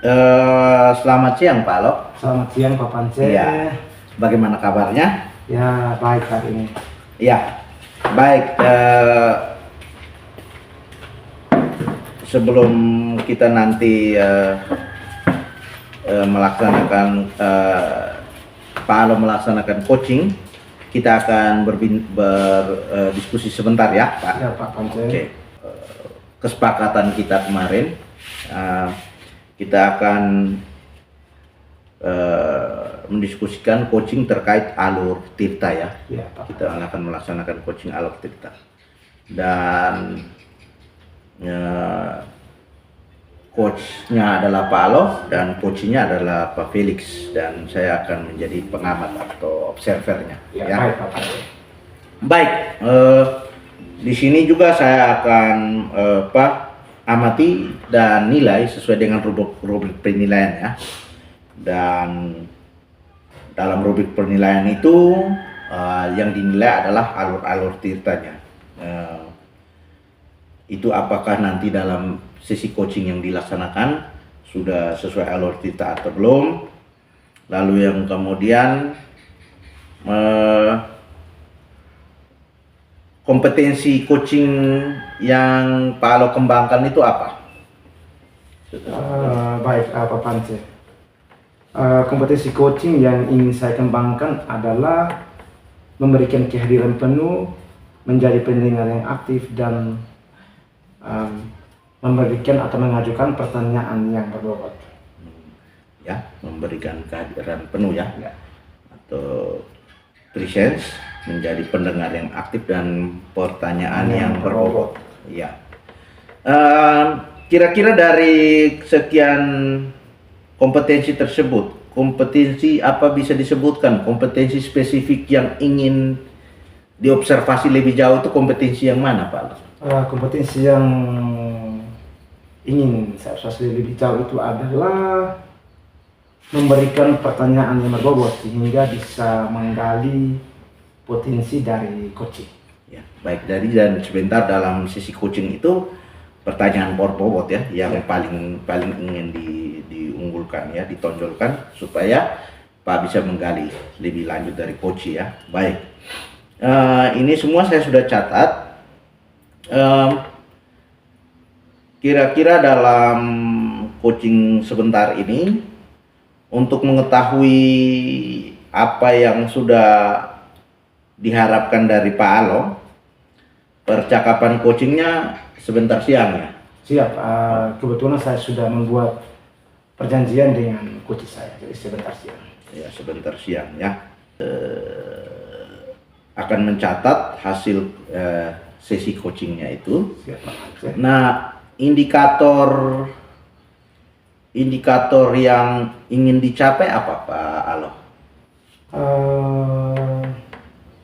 Selamat siang Pak Alok. Selamat siang Pak Pance. Iya. Bagaimana kabarnya? Ya baik hari ini. Ya, baik. Sebelum kita nanti melaksanakan Pak Alok melaksanakan coaching, kita akan berdiskusi sebentar ya Pak. Ya Pak Pance. Oke. Kesepakatan kita kemarin, kita akan mendiskusikan coaching terkait alur tirta ya. Ya Pak. Kita akan melaksanakan coaching alur tirta dan coachnya adalah Pak Alof dan coachnya adalah Pak Felix, dan saya akan menjadi pengamat atau observernya. Ya, baik Pak Pance. Baik, di sini juga saya akan amati dan nilai sesuai dengan rubrik penilaian ya. Dan dalam rubrik penilaian itu yang dinilai adalah alur-alur tirtanya. Itu apakah nanti dalam sesi coaching yang dilaksanakan sudah sesuai alur tirta atau belum. Lalu yang kemudian kompetensi coaching yang Pak Alo kembangkan itu apa? Baik Pak Pance. Kompetensi coaching yang ingin saya kembangkan adalah memberikan kehadiran penuh, menjadi pendengar yang aktif, dan memberikan atau mengajukan pertanyaan yang berbobot. Ya, memberikan kehadiran penuh ya, Ya. atau presence, menjadi pendengar yang aktif dan pertanyaan yang berbobot. Ya. Kira-kira dari sekian kompetensi tersebut, kompetensi apa bisa disebutkan? Kompetensi spesifik yang ingin diobservasi lebih jauh itu kompetensi yang mana, Pak? Kompetensi yang ingin saya observasi lebih jauh itu adalah memberikan pertanyaan yang berbobot sehingga bisa menggali potensi dari coaching. Ya, baik, dan sebentar dalam sisi coaching itu pertanyaan berbobot ya yang paling ingin diunggulkan ya, ditonjolkan supaya Pak bisa menggali lebih lanjut dari coach ya. Baik, ini semua saya sudah catat. Kira-kira dalam coaching sebentar ini, untuk mengetahui apa yang sudah diharapkan dari Pak Alo, percakapan coachingnya sebentar siang ya? Siap, kebetulan saya sudah membuat perjanjian dengan coach saya, jadi sebentar siang. Ya, sebentar siang ya. Akan mencatat hasil sesi coachingnya itu. Siap, Pak. Nah, indikator yang ingin dicapai apa Pak Alo?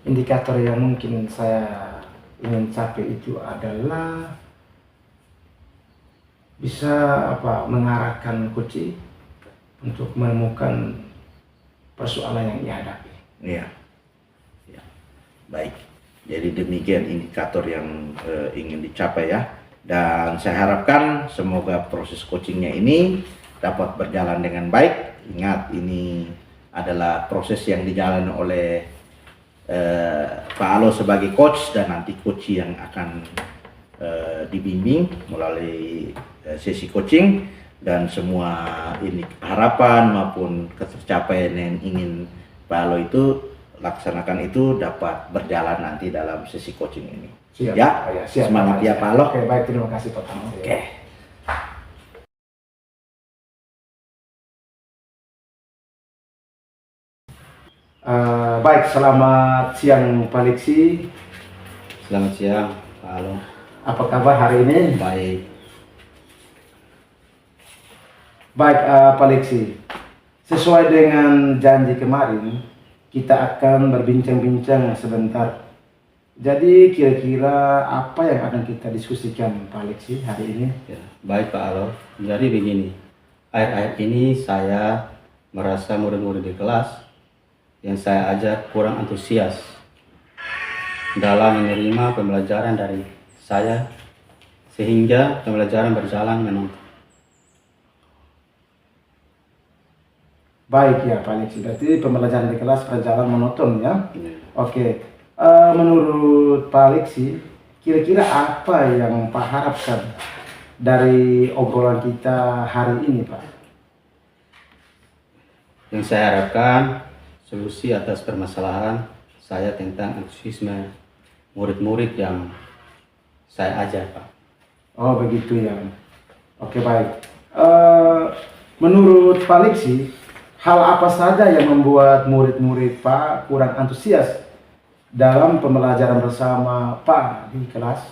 Indikator yang mungkin saya ingin capai itu adalah bisa mengarahkan coach untuk menemukan persoalan yang dihadapi. Iya. Ya. Baik. Jadi demikian indikator yang ingin dicapai ya. Dan saya harapkan semoga proses coachingnya ini dapat berjalan dengan baik. Ingat, ini adalah proses yang dijalani oleh Pak Alo sebagai coach, dan nanti coach yang akan dibimbing melalui sesi coaching, dan semua ini harapan maupun ketercapaian yang ingin Pak Alo itu laksanakan itu dapat berjalan nanti dalam sesi coaching ini. Siap, Ya, siap, semangat ya Pak Alo. Oke, baik, terima kasih Pak. Oke. Baik, selamat siang Pak Lexi. Selamat siang Pak Alo. Apa kabar hari ini? Baik. Baik, Pak Lexi. Sesuai dengan janji kemarin, kita akan berbincang-bincang sebentar. Jadi kira-kira apa yang akan kita diskusikan Pak Lexi hari ini? Ya, baik Pak Alo. Jadi begini, akhir-akhir ini saya merasa murid-murid di kelas yang saya ajak kurang antusias dalam menerima pembelajaran dari saya, sehingga pembelajaran berjalan Baik ya Pak Alexi, berarti pembelajaran di kelas berjalan monoton ya. Ya. Oke, menurut Pak Alexi, kira-kira apa yang Pak harapkan dari obrolan kita hari ini Pak? Yang saya harapkan solusi atas permasalahan saya tentang antusiasme murid-murid yang saya ajar, Pak. Oh begitu ya. Oke baik. Menurut Pak Alexi, hal apa saja yang membuat murid-murid Pak kurang antusias dalam pembelajaran bersama Pak di kelas?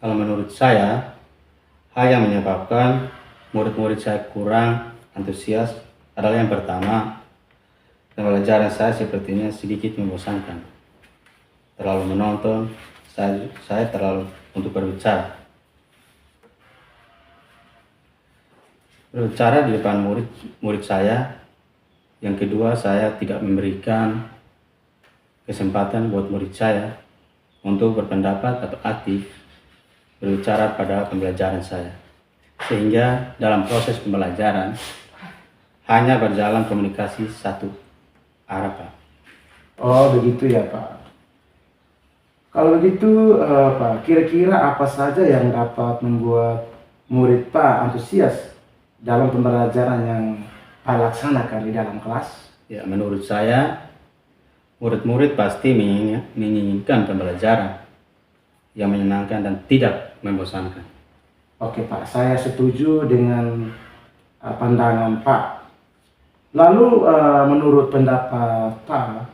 Kalau menurut saya, hal yang menyebabkan murid-murid saya kurang antusias adalah yang pertama, pembelajaran saya sepertinya sedikit membosankan. Terlalu menonton, saya terlalu untuk berbicara. Berbicara di depan murid saya. Yang kedua, saya tidak memberikan kesempatan buat murid saya untuk berpendapat atau aktif berbicara pada pembelajaran saya. Sehingga dalam proses pembelajaran hanya berjalan komunikasi satu arah, Pak. Oh begitu ya Pak. Kalau begitu Pak, kira-kira apa saja yang dapat membuat murid Pak antusias dalam pembelajaran yang Pak laksanakan di dalam kelas? Ya, menurut saya murid-murid pasti menginginkan pembelajaran yang menyenangkan dan tidak membosankan. Oke Pak, saya setuju dengan pandangan Pak. Lalu menurut pendapat Pak,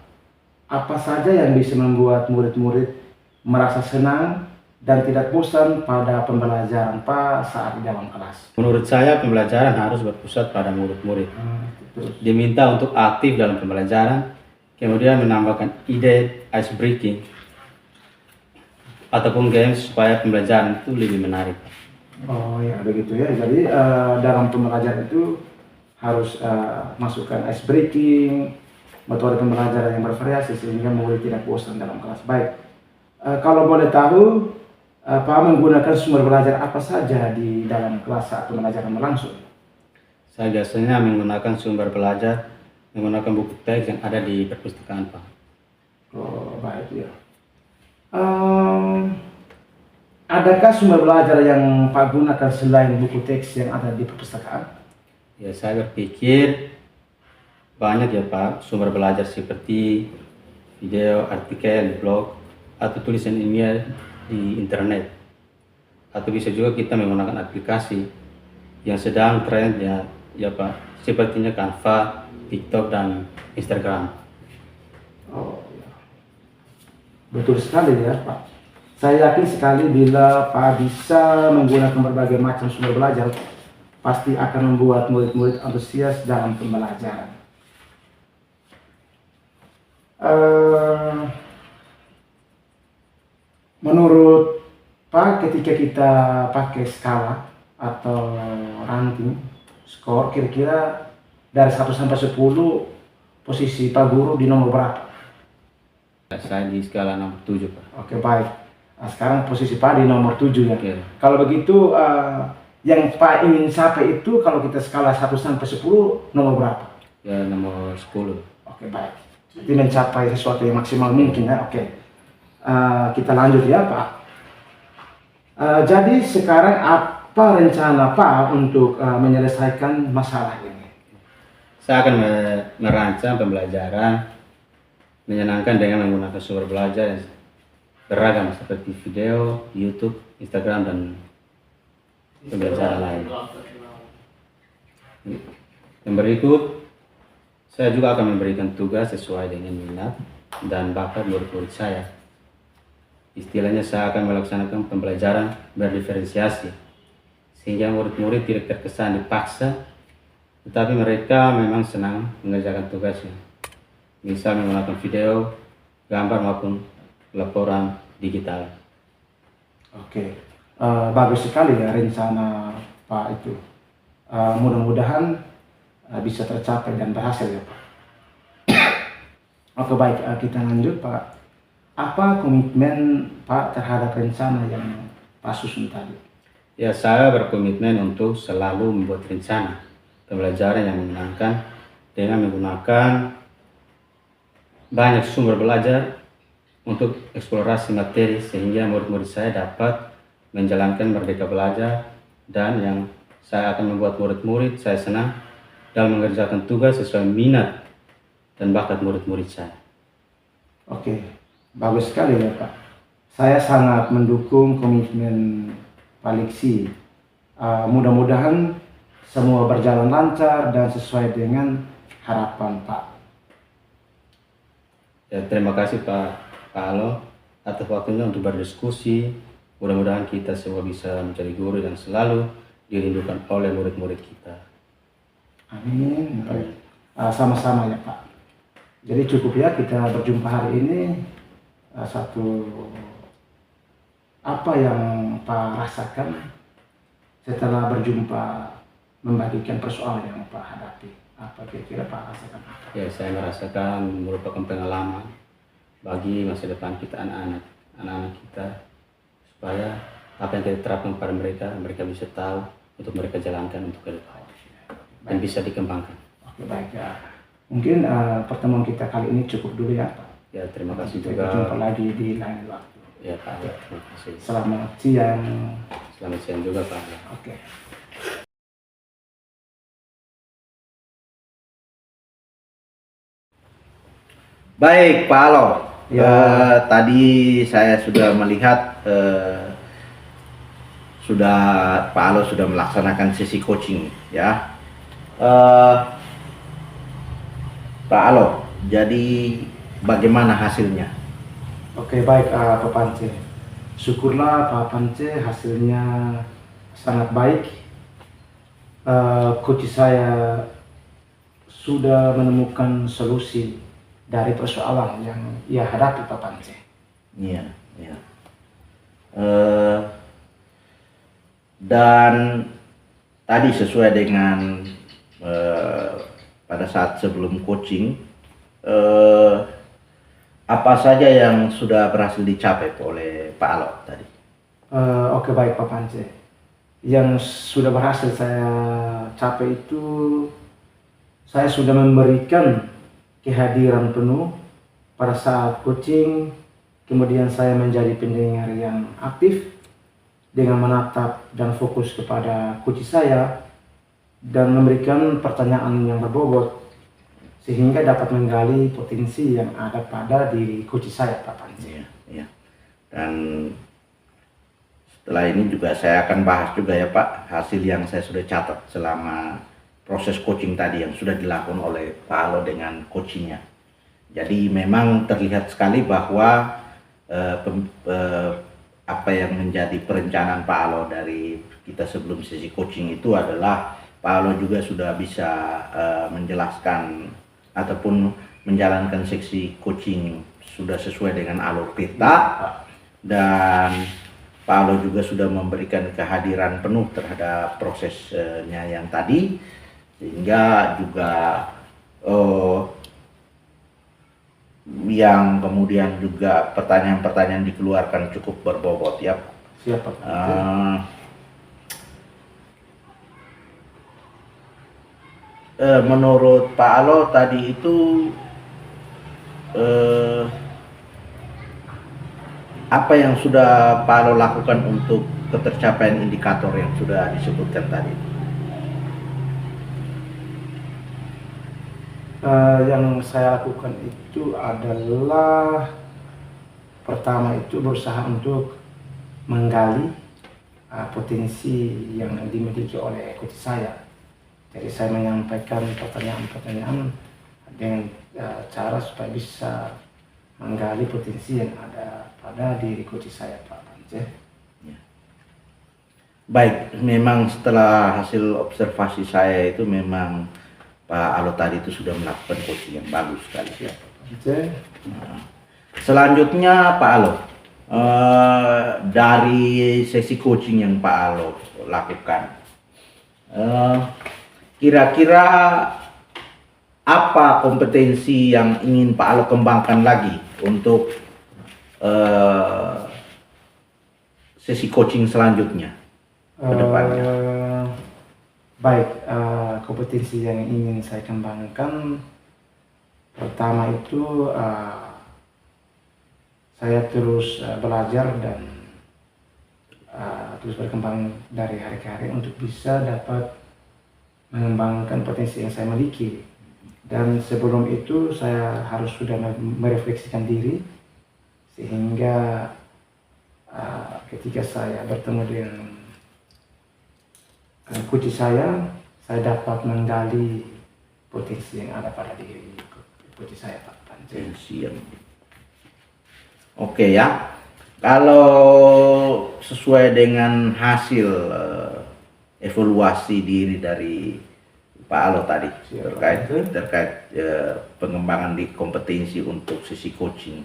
apa saja yang bisa membuat murid-murid merasa senang dan tidak bosan pada pembelajaran Pak saat di dalam kelas? Menurut saya pembelajaran harus berpusat pada murid-murid. Terus. Diminta untuk aktif dalam pembelajaran, kemudian menambahkan ide ice breaking ataupun games supaya pembelajaran itu lebih menarik. Oh ya begitu ya. Jadi dalam pembelajaran itu harus masukkan ice breaking, metode pembelajaran yang bervariasi sehingga murid tidak bosan dalam kelas. Baik. Kalau boleh tahu, Pak menggunakan sumber belajar apa saja di dalam kelas saat pembelajaran berlangsung? Saya biasanya menggunakan sumber belajar, menggunakan buku teks yang ada di perpustakaan, Pak. Oh baik ya. Adakah sumber belajar yang Pak gunakan selain buku teks yang ada di perpustakaan? Ya, saya berpikir banyak ya Pak, sumber belajar seperti video, artikel, blog, atau tulisan ilmiah di internet. Atau bisa juga kita menggunakan aplikasi yang sedang tren ya Pak, sepertinya Canva, TikTok, dan Instagram. Oh, ya. Betul sekali ya Pak. Saya yakin sekali bila Pak bisa menggunakan berbagai macam sumber belajar, pasti akan membuat murid-murid antusias dalam pembelajaran. Menurut Pak, ketika kita pakai skala atau ranking skor, kira-kira dari 1 sampai 10 posisi Pak Guru di nomor berapa? Saya di skala nomor 7 Pak. Oke baik. Nah, sekarang posisi Pak di nomor 7 ya. Oke. Kalau begitu yang Pak ingin capai itu kalau kita skala 1 sampai 10 nomor berapa? Ya nomor 10. Oke baik. Jadi mencapai sesuatu yang maksimal mungkin ya. Oke. Kita lanjut ya Pak. Jadi sekarang apa rencana Pak untuk menyelesaikan masalah ini? Saya akan merancang pembelajaran menyenangkan dengan menggunakan sumber belajar yang beragam seperti video, YouTube, Instagram, dan pembelajaran lain. Yang berikut, saya juga akan memberikan tugas sesuai dengan minat dan bakat murid-murid saya. Istilahnya saya akan melaksanakan pembelajaran berdiferensiasi, sehingga murid-murid tidak terkesan dipaksa, tetapi mereka memang senang mengerjakan tugasnya. Misal menggunakan video, gambar maupun laporan digital. Oke, bagus sekali ya rencana Pak itu. Mudah-mudahan bisa tercapai dan berhasil ya Pak. Oke baik, kita lanjut Pak. Apa komitmen Pak terhadap rencana yang Pak susun tadi? Ya, saya berkomitmen untuk selalu membuat rencana pembelajaran yang menyenangkan dengan menggunakan banyak sumber belajar untuk eksplorasi materi sehingga murid-murid saya dapat menjalankan merdeka belajar, dan yang saya akan membuat murid-murid saya senang dalam mengerjakan tugas sesuai minat dan bakat murid-murid saya. Oke, bagus sekali ya Pak. Saya sangat mendukung komitmen Pak Liksi. Mudah-mudahan semua berjalan lancar dan sesuai dengan harapan Pak. Ya, terima kasih Pak Alo atas waktunya untuk berdiskusi. Mudah-mudahan kita semua bisa menjadi guru dan selalu dirindukan oleh murid-murid kita. Amin. Sama-sama ya Pak. Jadi cukup ya kita berjumpa hari ini. Satu apa yang Pak rasakan setelah berjumpa membagikan persoalan yang Pak hadapi. Apa kira-kira Pak rasakan? Ya, saya merasakan merupakan pengalaman bagi masa depan kita, anak-anak kita, supaya apa yang kita terapkan pada mereka, mereka bisa tahu untuk mereka jalankan untuk ke depan dan bisa dikembangkan. Oke, baik ya. Mungkin pertemuan kita kali ini cukup dulu ya Pak. Ya, terima kasih Kita juga. jumpa lagi di lain waktu. Ya Pak, terima kasih. Selamat siang. Selamat siang juga Pak. Oke. Baik, Pak Alo. Ya. Tadi saya sudah melihat sudah Pak Alo sudah melaksanakan sesi coaching, ya. Pak Alo, jadi bagaimana hasilnya? Oke, baik Pak Pance. Syukurlah Pak Pance hasilnya sangat baik. Coach saya sudah menemukan solusi dari persoalan yang ia hadapi Pak Pance. Iya, iya. Dan tadi sesuai dengan pada saat sebelum coaching, apa saja yang sudah berhasil dicapai oleh Pak Alo tadi? Oke, baik Pak Pance. Yang sudah berhasil saya capai itu, saya sudah memberikan kehadiran penuh pada saat coaching. Kemudian saya menjadi pendengar yang aktif dengan menatap dan fokus kepada coach saya dan memberikan pertanyaan yang berbobot sehingga dapat menggali potensi yang ada pada diri coach saya, Pak Panji. Iya, iya. Dan setelah ini juga saya akan bahas juga ya Pak, hasil yang saya sudah catat selama proses coaching tadi yang sudah dilakukan oleh Pak Alo dengan coachingnya. Jadi memang terlihat sekali bahwa apa yang menjadi perencanaan Pak Alo dari kita sebelum sesi coaching itu adalah Pak Alo juga sudah bisa menjelaskan ataupun menjalankan seksi coaching sudah sesuai dengan alur peta, dan Pak Alo juga sudah memberikan kehadiran penuh terhadap prosesnya yang tadi, sehingga juga yang kemudian juga pertanyaan-pertanyaan dikeluarkan cukup berbobot ya. Siapa? Menurut Pak Alo tadi itu apa yang sudah Pak Alo lakukan untuk ketercapaian indikator yang sudah disebutkan tadi? Yang saya lakukan itu adalah pertama itu berusaha untuk menggali potensi yang dimiliki oleh coach saya. Jadi saya menyampaikan pertanyaan-pertanyaan dengan cara supaya bisa menggali potensi yang ada pada diri coach saya, Pak Pance. Ya. Baik, memang setelah hasil observasi saya itu memang Pak Alo tadi itu sudah melakukan coaching yang bagus sekali ya. Nah, selanjutnya Pak Alo, dari sesi coaching yang Pak Alo lakukan, kira-kira apa kompetensi yang ingin Pak Alo kembangkan lagi untuk sesi coaching selanjutnya ke depannya? Baik, kompetensi yang ingin saya kembangkan pertama itu saya terus belajar dan terus berkembang dari hari ke hari untuk bisa dapat mengembangkan potensi yang saya miliki. Dan sebelum itu saya harus sudah merefleksikan diri sehingga ketika saya bertemu dengan kunci saya dapat menggali potensi yang ada pada diri kunci saya, Pak Panji. Siap. Oke ya, kalau sesuai dengan hasil evaluasi diri dari Pak Alo tadi Siap, terkait pengembangan di kompetensi untuk sisi coaching,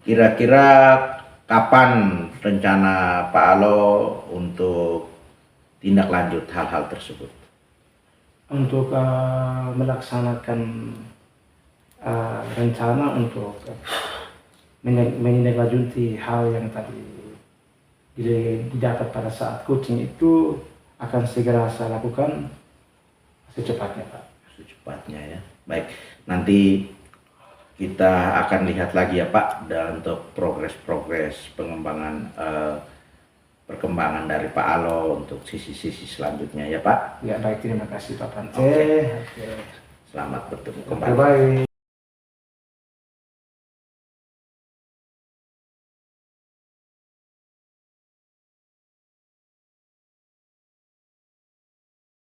kira-kira kapan rencana Pak Alo untuk tindak lanjut hal-hal tersebut? Untuk melaksanakan rencana untuk menindaklanjuti hal yang tadi didapat pada saat coaching itu akan segera saya lakukan secepatnya, Pak. Secepatnya ya. Baik, nanti kita akan lihat lagi ya Pak, dan untuk progres pengembangan perkembangan dari Pak Alo untuk sisi-sisi selanjutnya ya Pak. Ya baik, terima kasih Pak Pance. Oke. Selamat bertemu kembali. Bye-bye.